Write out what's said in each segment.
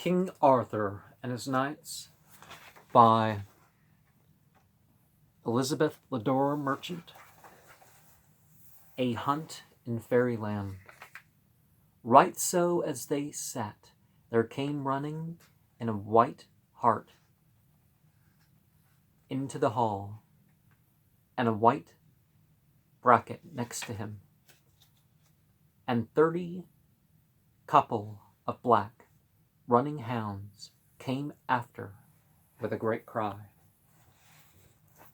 King Arthur and His Knights by Elizabeth Lodor Merchant. A Hunt in Fairyland. Right so as they sat, there came running in a white hart into the hall, and a white bracket next to him, and 30 couple of black running hounds came after with a great cry.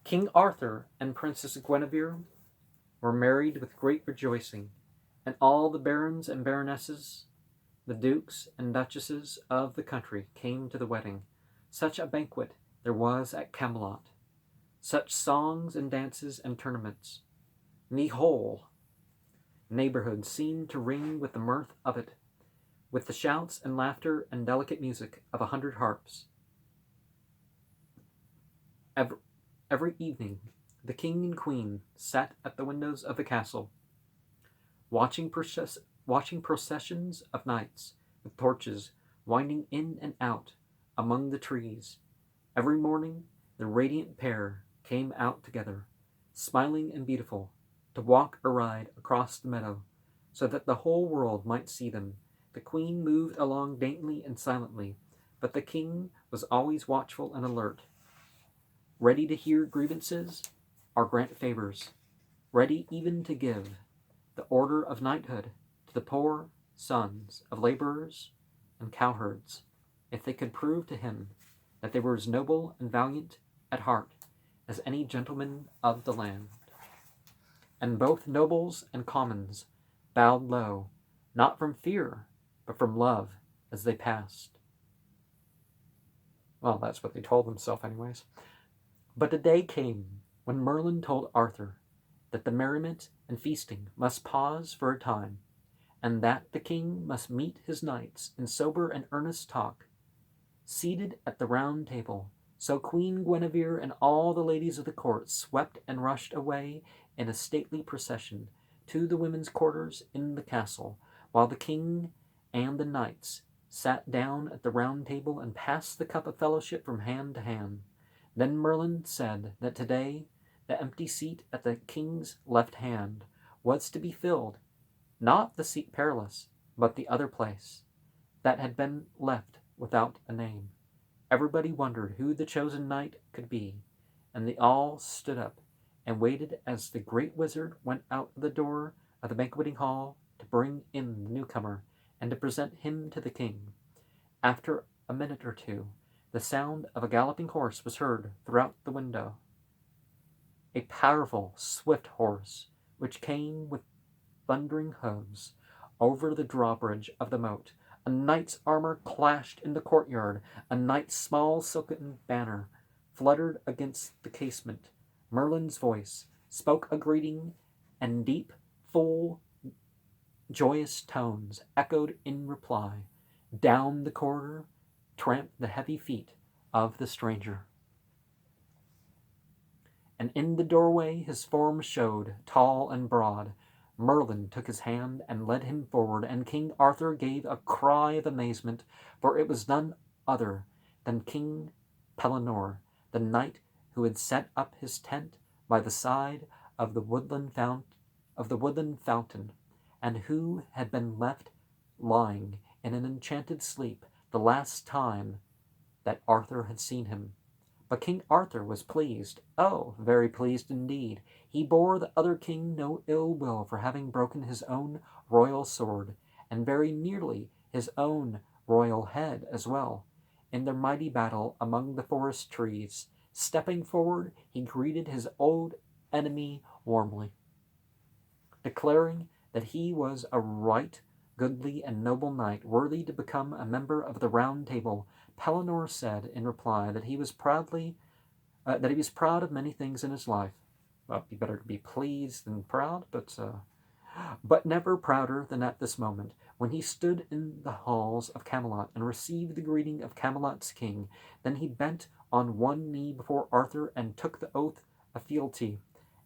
King Arthur and Princess Guinevere were married with great rejoicing, and all the barons and baronesses, the dukes and duchesses of the country came to the wedding. Such a banquet there was at Camelot, such songs and dances and tournaments. And the whole neighborhood seemed to ring with the mirth of it, with the shouts and laughter and delicate music of 100 harps. Every evening the king and queen sat at the windows of the castle, watching processions of knights with torches winding in and out among the trees. Every morning the radiant pair came out together, smiling and beautiful, to walk or ride across the meadow, so that the whole world might see them. The queen moved along daintily and silently, but the king was always watchful and alert, ready to hear grievances or grant favors, ready even to give the order of knighthood to the poor sons of laborers and cowherds, if they could prove to him that they were as noble and valiant at heart as any gentleman of the land. And both nobles and commons bowed low, not from fear, but from love, as they passed. Well, that's what they told themselves anyways. But a day came when Merlin told Arthur that the merriment and feasting must pause for a time, and that the king must meet his knights in sober and earnest talk, seated at the round table. So Queen Guinevere and all the ladies of the court swept and rushed away in a stately procession to the women's quarters in the castle, while the king and the knights sat down at the round table and passed the cup of fellowship from hand to hand. Then Merlin said that today the empty seat at the king's left hand was to be filled, not the seat perilous, but the other place that had been left without a name. Everybody wondered who the chosen knight could be, and they all stood up and waited as the great wizard went out the door of the banqueting hall to bring in the newcomer and to present him to the king. After a minute or two, the sound of a galloping horse was heard throughout the window. A powerful, swift horse, which came with thundering hooves over the drawbridge of the moat. A knight's armor clashed in the courtyard. A knight's small silken banner fluttered against the casement. Merlin's voice spoke a greeting, and deep, full, joyous tones echoed in reply. Down the corridor tramped the heavy feet of the stranger, and in the doorway his form showed, tall and broad. Merlin took his hand and led him forward, and King Arthur gave a cry of amazement, for it was none other than King Pellinore, the knight who had set up his tent by the side of the woodland fountain, and who had been left lying in an enchanted sleep the last time that Arthur had seen him. But King Arthur was pleased, oh, very pleased indeed. He bore the other king no ill will for having broken his own royal sword, and very nearly his own royal head as well, in their mighty battle among the forest trees. Stepping forward, he greeted his old enemy warmly, declaring that he was a right goodly and noble knight, worthy to become a member of the Round Table. Pellinore said in reply that he was proud of many things in his life. Well, it'd be better to be pleased than proud, but never prouder than at this moment, when he stood in the halls of Camelot and received the greeting of Camelot's king. Then he bent on one knee before Arthur and took the oath of fealty,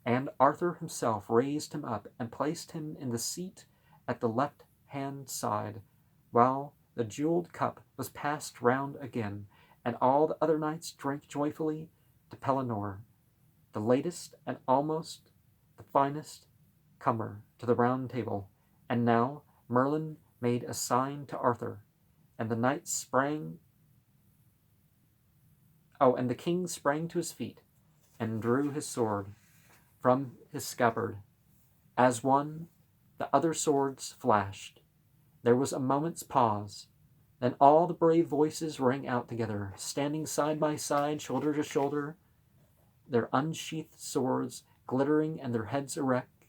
and Arthur himself raised him up and placed him in the seat at the left-hand side, while The jeweled cup was passed round again, and all the other knights drank joyfully to Pellinore, the latest and almost the finest comer to the Round Table. And now Merlin made a sign to Arthur, and the knights sprang. Oh, and the king sprang to his feet and drew his sword from his scabbard. As one, the other swords flashed. There was a moment's pause. Then all the brave voices rang out together, standing side by side, shoulder to shoulder, their unsheathed swords glittering and their heads erect.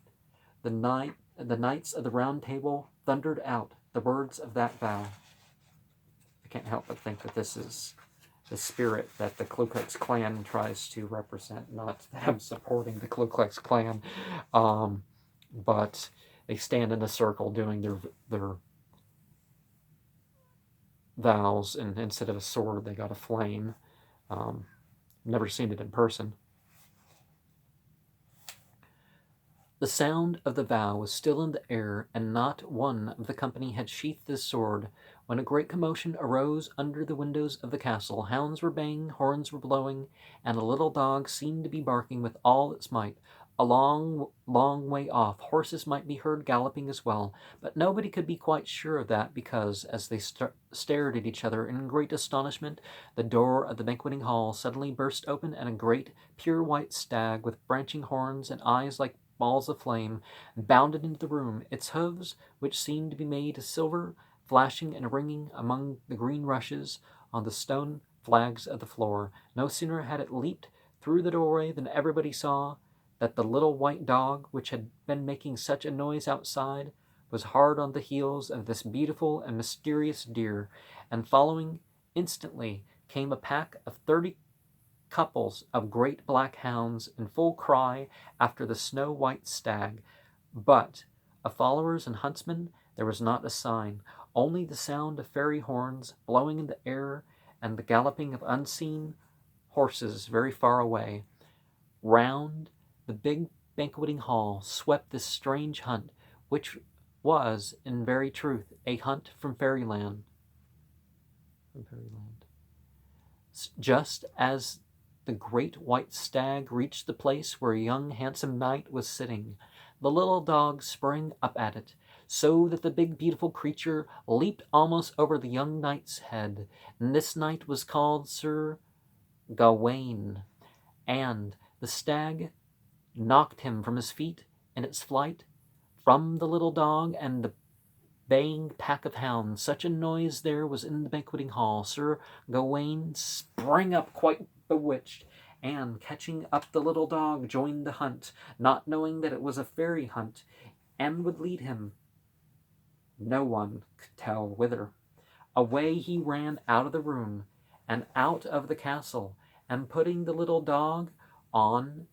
The knights of the Round Table thundered out the words of that vow. I can't help but think that this is the spirit that the Ku Klux Klan tries to represent, not them supporting the Ku Klux Klan, but they stand in a circle doing their vows, and instead of a sword, they got a flame. Never seen it in person. The sound of the vow was still in the air, and not one of the company had sheathed his sword, when a great commotion arose under the windows of the castle. Hounds were baying, horns were blowing, and a little dog seemed to be barking with all its might. A long, long way off, horses might be heard galloping as well, but nobody could be quite sure of that, because, as they stared at each other in great astonishment, the door of the banqueting hall suddenly burst open, and a great, pure white stag, with branching horns and eyes like balls of flame, bounded into the room, its hoofs, which seemed to be made of silver, flashing and ringing among the green rushes on the stone flags of the floor. No sooner had it leaped through the doorway than everybody saw that the little white dog, which had been making such a noise outside, was hard on the heels of this beautiful and mysterious deer, and following instantly came a pack of 30 couples of great black hounds in full cry after the snow-white stag. But of followers and huntsmen there was not a sign, only the sound of fairy horns blowing in the air and the galloping of unseen horses very far away. Round the big banqueting hall swept this strange hunt, which was, in very truth, a hunt from Fairyland. Just as the great white stag reached the place where a young handsome knight was sitting, the little dog sprang up at it, so that the big beautiful creature leaped almost over the young knight's head. And this knight was called Sir Gawain, and the stag knocked him from his feet in its flight from the little dog and the baying pack of hounds. Such a noise there was in the banqueting hall. Sir Gawain sprang up quite bewitched, and catching up the little dog, joined the hunt, not knowing that it was a fairy hunt, and would lead him no one could tell whither. Away he ran out of the room and out of the castle, and putting the little dog on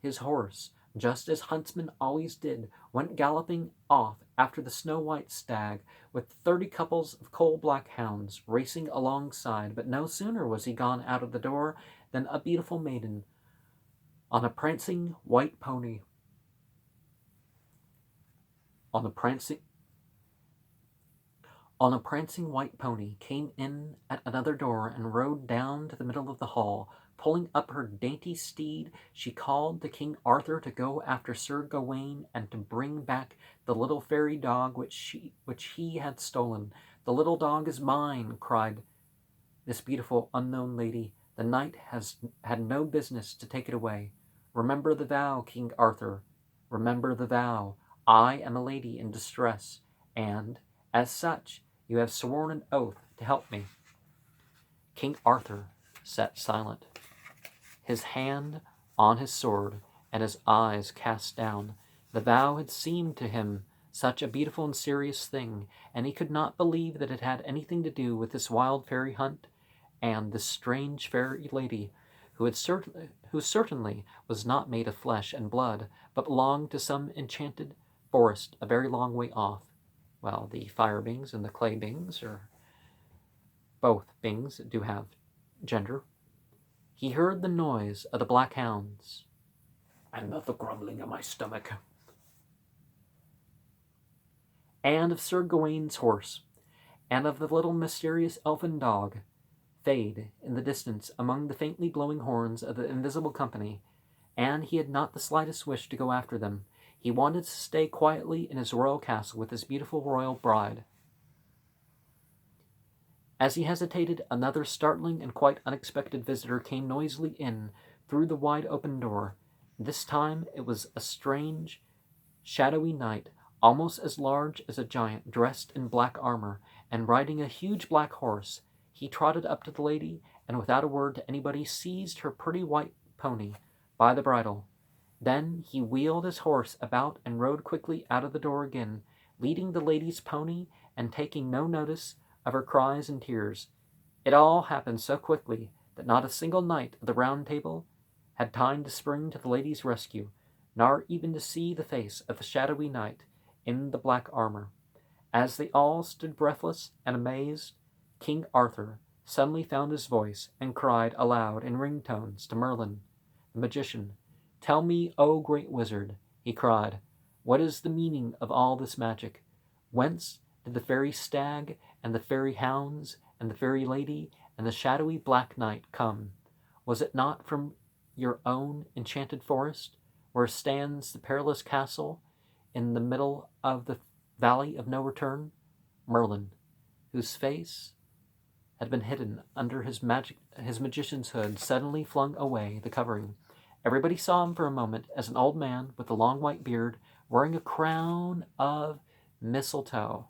his horse, just as huntsmen always did, went galloping off after the snow-white stag, with 30 couples of coal-black hounds racing alongside. But no sooner was he gone out of the door than a beautiful maiden on a prancing white pony on a prancing white pony came in at another door and rode down to the middle of the hall. Pulling up her dainty steed, she called to King Arthur to go after Sir Gawain and to bring back the little fairy dog which he had stolen. "The little dog is mine," cried this beautiful unknown lady. "The knight has had no business to take it away. Remember the vow, King Arthur. Remember the vow. I am a lady in distress, and, as such, you have sworn an oath to help me." King Arthur sat silent, his hand on his sword, and his eyes cast down. The vow had seemed to him such a beautiful and serious thing, and he could not believe that it had anything to do with this wild fairy hunt and this strange fairy lady, who certainly was not made of flesh and blood, but belonged to some enchanted forest a very long way off. Well, the fire beings and the clay beings are both beings that do have gender. He heard the noise of the black hounds and of the grumbling of my stomach, and of Sir Gawain's horse, and of the little mysterious elfin dog, fade in the distance among the faintly glowing horns of the invisible company, and he had not the slightest wish to go after them. He wanted to stay quietly in his royal castle with his beautiful royal bride. As he hesitated, another startling and quite unexpected visitor came noisily in through the wide open door. This time it was a strange, shadowy knight, almost as large as a giant, dressed in black armor, and riding a huge black horse. He trotted up to the lady, and without a word to anybody seized her pretty white pony by the bridle. Then he wheeled his horse about and rode quickly out of the door again, leading the lady's pony and taking no notice of her cries and tears. It all happened so quickly that not a single knight of the Round Table had time to spring to the lady's rescue, nor even to see the face of the shadowy knight in the black armor. As they all stood breathless and amazed, King Arthur suddenly found his voice and cried aloud in ringtones to Merlin, the magician. "Tell me, O great wizard," he cried, "what is the meaning of all this magic? Whence did the fairy stag and the fairy hounds and the fairy lady and the shadowy black knight come? Was it not from your own enchanted forest, where stands the perilous castle in the middle of the valley of no return?" Merlin, whose face had been hidden under his magician's hood, suddenly flung away the covering. Everybody saw him for a moment as an old man with a long white beard, wearing a crown of mistletoe.